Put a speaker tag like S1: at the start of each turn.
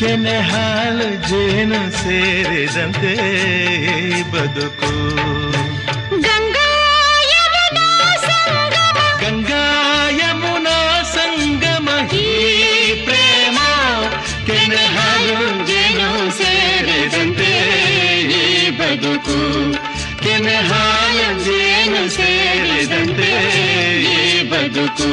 S1: ಕೆನೆ ಹಾಲು ಜೇನು ಸೇರಿದಂತೆ ಬದುಕು. ಗಂಗಾ ಯಮುನಾ ಸಂಗಮ ಈ ಪ್ರೇಮ, ಕೆನೆ ಹಾಲು ಜೇನು ಸೇರಿದಂತೆ ಈ ಬದುಕು. ಕೆನೆ ಹಾಲು ಜೇನು ಸೇರಿದಂತೆ ಈ ಬದುಕು.